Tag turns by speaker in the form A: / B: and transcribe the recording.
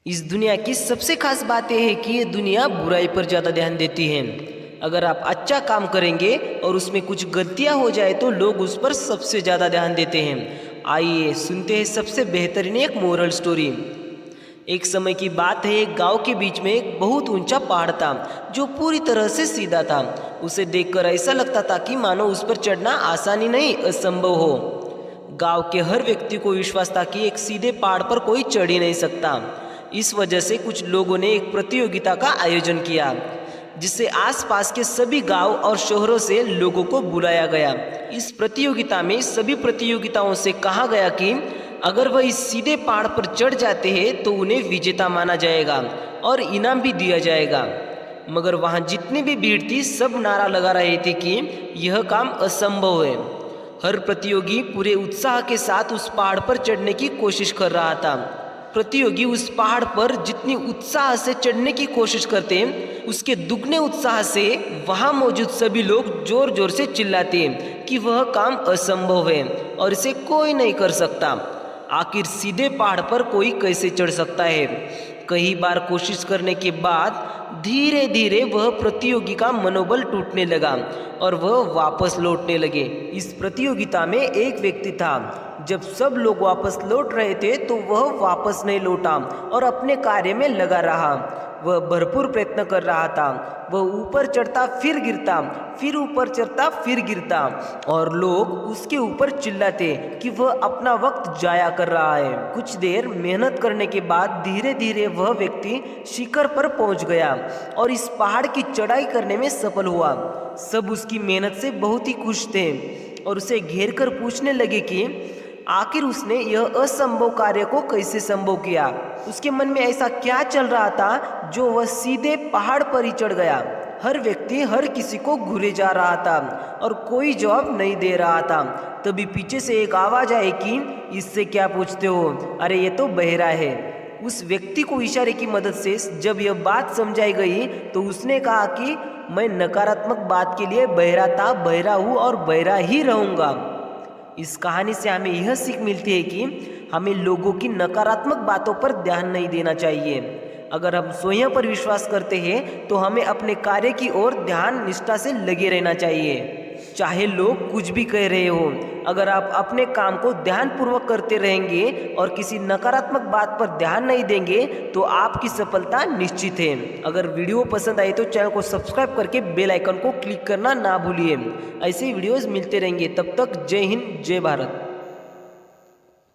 A: इस दुनिया की सबसे खास बात यह है कि ये दुनिया बुराई पर ज़्यादा ध्यान देती है। अगर आप अच्छा काम करेंगे और उसमें कुछ गलतियां हो जाए तो लोग उस पर सबसे ज़्यादा ध्यान देते हैं। आइए सुनते हैं सबसे बेहतरीन एक मोरल स्टोरी। एक समय की बात है, एक गांव के बीच में एक बहुत ऊंचा पहाड़ था जो पूरी तरह से सीधा था। उसे देखकर ऐसा लगता था कि मानो उस पर चढ़ना आसानी नहीं, असंभव हो। गांव के हर व्यक्ति को विश्वास था कि एक सीधे पहाड़ पर कोई चढ़ ही नहीं सकता। इस वजह से कुछ लोगों ने एक प्रतियोगिता का आयोजन किया जिससे आसपास के सभी गांव और शहरों से लोगों को बुलाया गया। इस प्रतियोगिता में सभी प्रतियोगिताओं से कहा गया कि अगर वह इस सीधे पहाड़ पर चढ़ जाते हैं तो उन्हें विजेता माना जाएगा और इनाम भी दिया जाएगा। मगर वहां जितनी भी भीड़ थी सब नारा लगा रहे थे कि यह काम असंभव है। हर प्रतियोगी पूरे उत्साह के साथ उस पहाड़ पर चढ़ने की कोशिश कर रहा था। प्रतियोगी उस पहाड़ पर जितनी उत्साह से चढ़ने की कोशिश करते उसके दुगने उत्साह से वहां मौजूद सभी लोग जोर जोर से चिल्लाते कि वह काम असंभव है और इसे कोई नहीं कर सकता। आखिर सीधे पहाड़ पर कोई कैसे चढ़ सकता है? कई बार कोशिश करने के बाद धीरे धीरे वह प्रतियोगी का मनोबल टूटने लगा और वह वापस लौटने लगे। इस प्रतियोगिता में एक व्यक्ति था, जब सब लोग वापस लौट रहे थे तो वह वापस नहीं लौटा और अपने कार्य में लगा रहा। वह भरपूर प्रयत्न कर रहा था। वह ऊपर चढ़ता फिर गिरता, फिर ऊपर चढ़ता फिर गिरता और लोग उसके ऊपर चिल्लाते कि वह अपना वक्त जाया कर रहा है। कुछ देर मेहनत करने के बाद धीरे धीरे वह व्यक्ति शिखर पर पहुंच गया और इस पहाड़ की चढ़ाई करने में सफल हुआ। सब उसकी मेहनत से बहुत ही खुश थे और उसे घेर कर पूछने लगे कि आखिर उसने यह असंभव कार्य को कैसे संभव किया। उसके मन में ऐसा क्या चल रहा था जो वह सीधे पहाड़ पर ही चढ़ गया। हर व्यक्ति हर किसी को घूरे जा रहा था और कोई जवाब नहीं दे रहा था। तभी पीछे से एक आवाज़ आई कि इससे क्या पूछते हो, अरे ये तो बहरा है। उस व्यक्ति को इशारे की मदद से जब यह बात समझाई गई तो उसने कहा कि मैं नकारात्मक बात के लिए बहरा था, बहरा हूँ और बहरा ही रहूँगा। इस कहानी से हमें यह सीख मिलती है कि हमें लोगों की नकारात्मक बातों पर ध्यान नहीं देना चाहिए। अगर हम स्वयं पर विश्वास करते हैं तो हमें अपने कार्य की ओर ध्यान निष्ठा से लगे रहना चाहिए, चाहे लोग कुछ भी कह रहे हो। अगर आप अपने काम को ध्यानपूर्वक करते रहेंगे और किसी नकारात्मक बात पर ध्यान नहीं देंगे तो आपकी सफलता निश्चित है। अगर वीडियो पसंद आए तो चैनल को सब्सक्राइब करके बेल आइकन को क्लिक करना ना भूलिए। ऐसे वीडियोस मिलते रहेंगे। तब तक जय हिंद, जय भारत।